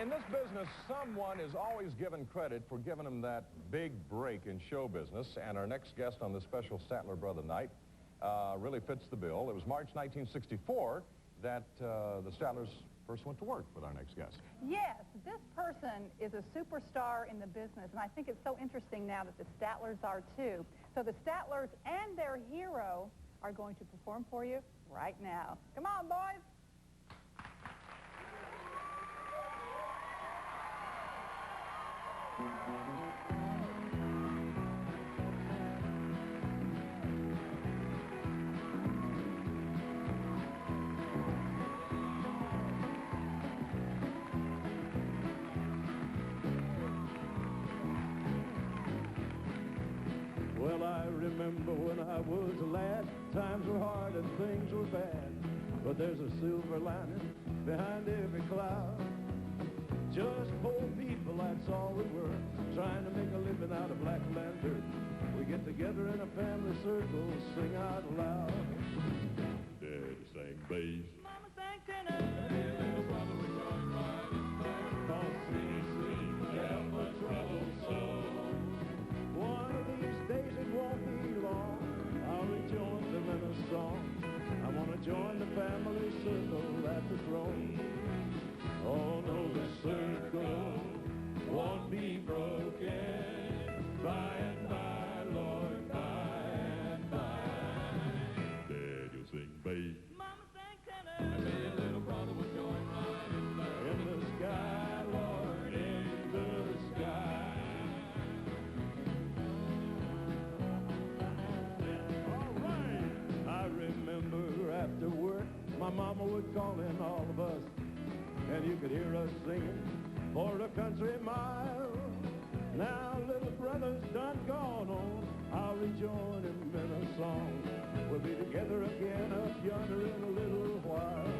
In this business, someone is always given credit for giving them that big break in show business, and our next guest on this special Statler Brother Night really fits the bill. It was March 1964 that the Statlers first went to work with our next guest. Yes, this person is a superstar in the business, and I think it's so interesting now that the Statlers are too. So the Statlers and their hero are going to perform for you right now. Come on, boys. Well, I remember when I was a lad, times were hard and things were bad, but there's a silver lining behind every cloud. Just poor people, that's all we were, trying to make a living out of black land dirt. We get together in a family circle, sing out loud. Daddy sang bass, Mama sang tenor, little brother was going right in there. Cause sing, help a troubled soul. One of these days it won't be long, I'll rejoin them in a song. I want to join the family circle at the throne. Oh no, the circle won't be broken by and by, Lord, by and by. Dad, you'll sing bass, Mama sang tenor, and me and little brother will join right in there. In the sky, Lord, in the sky. All right. I remember after work, my mama would call in all of us, and you could hear us singing for a country mile. Now little brother's done gone on, I'll rejoin him in a song. We'll be together again up yonder in a little while.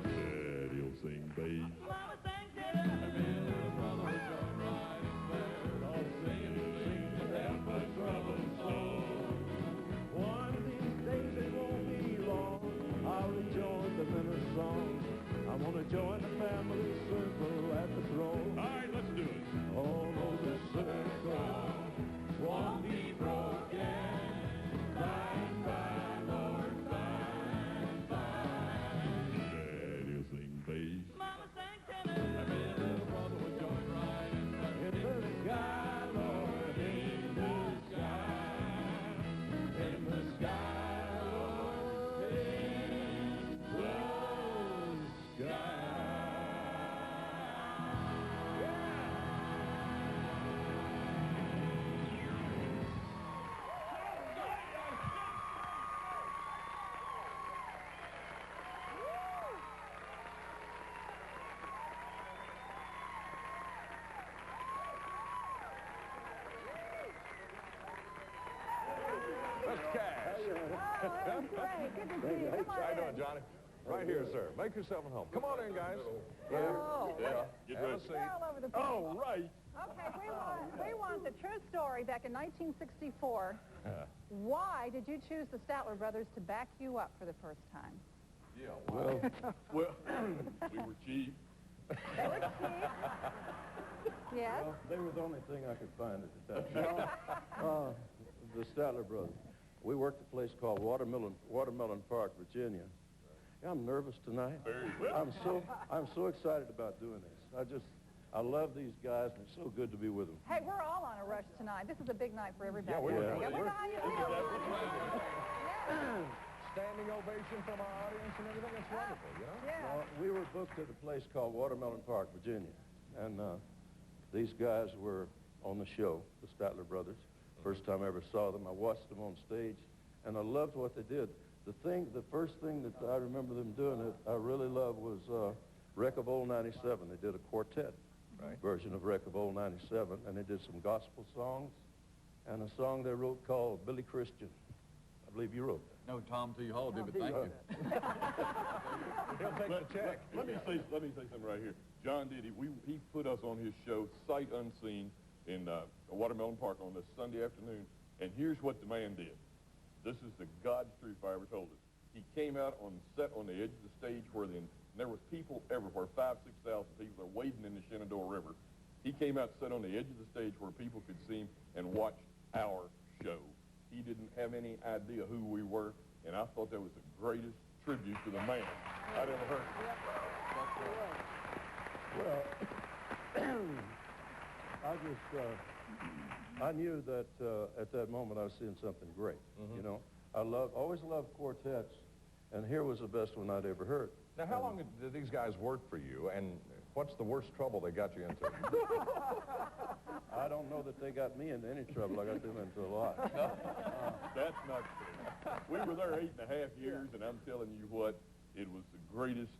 Daddy'll sing bass, Mama sang tenor, and me and little brother will join right in there. All singing to help a troubled soul. One of these days it won't be long, I'll rejoin them in a song. I want to join the family circle at the throne. All right, let's do it. Oh, no, the circle won't be broken. By and by, Lord, by and by. Daddy'll sing bass, Mama sang tenor, and me and little brother will join right in there. In the sky, Lord, in the sky. In the sky. Mr. Cash. Oh, that was great. Good to see you. Come on How you in. doing, Johnny? Right here, sir. Make yourself at home. Come on in, guys. Oh. Yeah. Get Have a ready. seat. We're all over the place. Oh, right. Okay, we want the true story back in 1964. Why did you choose the Statler Brothers to back you up for the first time? Yeah. Well, we were cheap. They were cheap. Yes? Well, they were the only thing I could find at the time. The Statler Brothers. We worked at a place called Watermelon Park, Virginia. I'm nervous tonight. I'm so excited about doing this. I love these guys, and it's so good to be with them. Hey, we're all on a rush tonight. This is a big night for everybody. Yeah, we're behind you. Yeah. Standing ovation from our audience and everything. It's wonderful, you know? Yeah. Well, we were booked at a place called Watermelon Park, Virginia, and these guys were on the show, the Statler Brothers. First time I ever saw them, I watched them on stage, and I loved what they did. The first thing that I remember them doing that I really loved was Wreck of Old 97. They did a quartet version of Wreck of Old 97, and they did some gospel songs and a song they wrote called Billy Christian. I believe you wrote that. No, Tom T. Hall did, but thank you. He'll take the check. Let me say something right here. John did. He put us on his show, Sight Unseen, in Watermelon Park on this Sunday afternoon. And here's what the man did. This is the God's truth if I ever told it. He came out on set on the edge of the stage where the And there was people everywhere, 5,000 to 6,000 people there wading in the Shenandoah River. He came out and sat on the edge of the stage where people could see him and watch our show. He didn't have any idea who we were, and I thought that was the greatest tribute to the man I'd ever heard. Well, I knew that at that moment I was seeing something great. You know, I always loved quartets, and here was the best one I'd ever heard. Now, how long did these guys work for you, and what's the worst trouble they got you into? I don't know that they got me into any trouble. I got them into a lot. That's not true. We were there 8.5 years, and I'm telling you what, it was the greatest,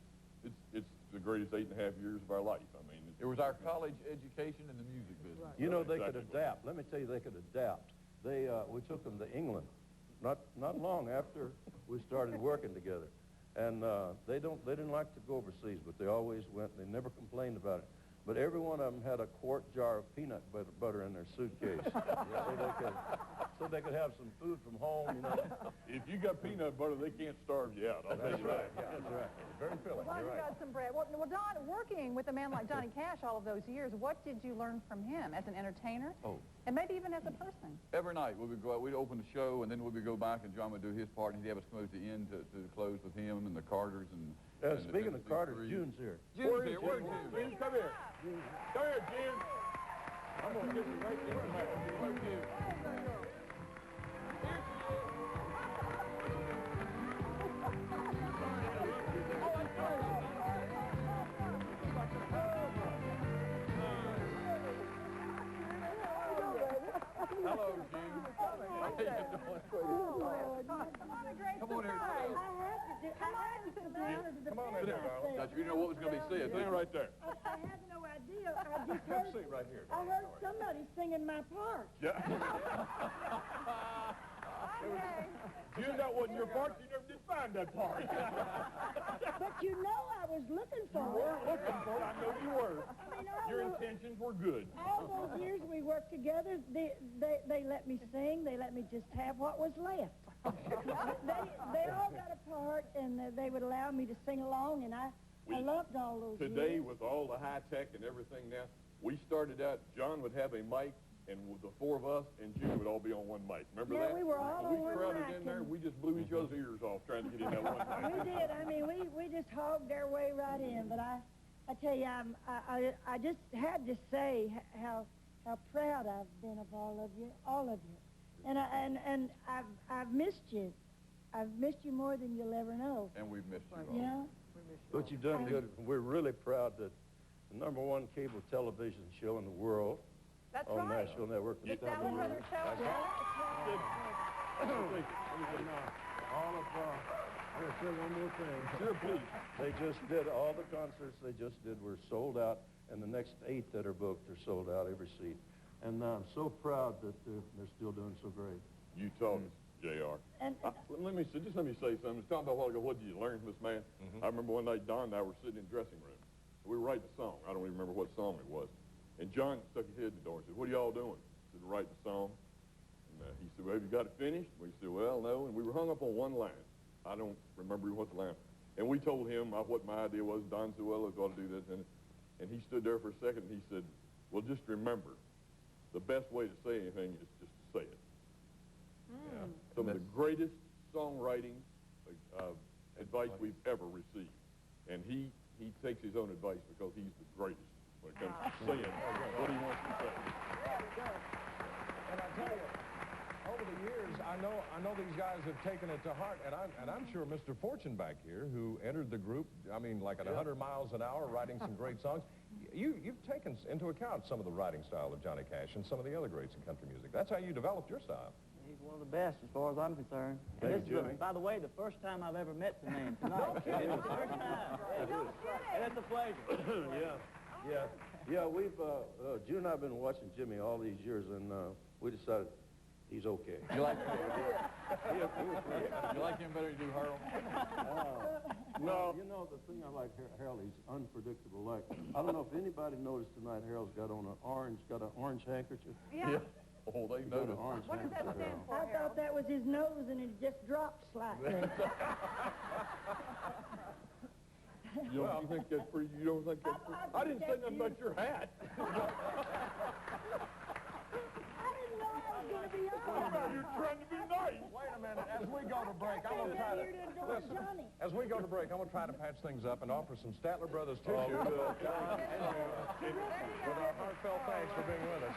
it's the greatest 8.5 years of our life. I mean, It was our college education in the music business. You know, they could adapt. Let me tell you, they could adapt. We took them to England, not long after we started working together. And they didn't like to go overseas, but they always went. They never complained about it. But every one of them had a quart jar of peanut butter in their suitcase, so they could have some food from home, you know. if you got peanut butter, they can't starve you out. I'll tell you that. That's right. Very filling. Well, you got some bread. Well, Don, working with a man like Johnny Cash all of those years, what did you learn from him as an entertainer? Oh. And maybe even as a person? Every night we would go out, we'd open the show, and then we would go back, and John would do his part, and he'd have us come over to the end to close with him and the Carters and Speaking of Carter, June's here. June's here. Where's June? June, come here. Come here, June. I'm going to get you right there. Where's June? Hello, June. How you doing? Come on here. Come on in there, darling. Now, you know what was going to be said. Stand right there. I had no idea. I just Have a heard, seat right here. I heard somebody singing my part. Yeah. June, that wasn't your part. You never did find that part. But you know I was looking for You were it. looking for it. I know you were. I mean, Your intentions were good. all those years we worked together, they let me sing. They let me just have what was left. they all got a part, and they would allow me to sing along, and I loved all those Today, years. with all the high tech and everything now, we started out, John would have a mic, and with the four of us and June would all be on one mic. Remember Yeah, that? we were all we on one crowded mic, in there, and- we just blew each other's ears off trying to get in that one mic. We did. I mean, we just hogged our way right in. But I tell you, I just had to say how proud I've been of all of you, and I've missed you. I've missed you more than you'll ever know. And we've missed you all. You know? But you've done good. We're really proud that the #1 cable television show in the world That's on right. National Network. The Statler Brothers show. All of, I'm going to say one more thing. Sure, please. They just did, all the concerts they just did were sold out, and the next 8 that are booked are sold out, every seat. And I'm so proud that they're still doing so great. You taught us, J.R. And Let me say something. I was talking about a while ago, what did you learn from this man? I remember one night Don and I were sitting in the dressing room. We were writing a song. I don't even remember what song it was. And John stuck his head in the door and said, "What are y'all doing?" I said, "Writing a song." And he said, "Well, have you got it finished?" We said, "Well, no." And we were hung up on one line. I don't remember what the line was. And we told him what my idea was. Don said, "Well, let's go to do this." And he stood there for a second and he said, "Well, just remember, the best way to say anything is just to say it." Yeah. Some of the greatest songwriting advice we've ever received. And he takes his own advice because he's the greatest when it comes to saying what he wants to say. And I tell you, over the years, I know these guys have taken it to heart, and I'm sure Mr. Fortune back here, who entered the group, I mean, like at 100 miles an hour, writing some great songs, you've taken into account some of the writing style of Johnny Cash and some of the other greats in country music. That's how you developed your style. He's one of the best as far as I'm concerned. Thank And this you, is, Jimmy. by the way, the first time I've ever met the man tonight. It's the first time. And it's a pleasure. Yeah, we've, June and I have been watching Jimmy all these years, and we decided he's okay. You like him? You like him better than you do Harold? No. You know, the thing I like Harold, he's unpredictable. Like, I don't know if anybody noticed tonight, Harold's got on an orange handkerchief. Yeah. Oh, they He's got an noticed. orange What does that handkerchief, stand Harold. for, I Harold? thought that was his nose, and it just dropped slightly. You know, Well, You think that's pretty? You don't think that's pretty? I didn't say nothing about your hat. I didn't know I was going to be on. You're trying to be nice. wait a minute. As we go to break, I'm going to try to... Listen, Johnny. as we go to break, I'm going to try to patch things up and offer some Statler Brothers tissue. good. With our heartfelt thanks for being with us.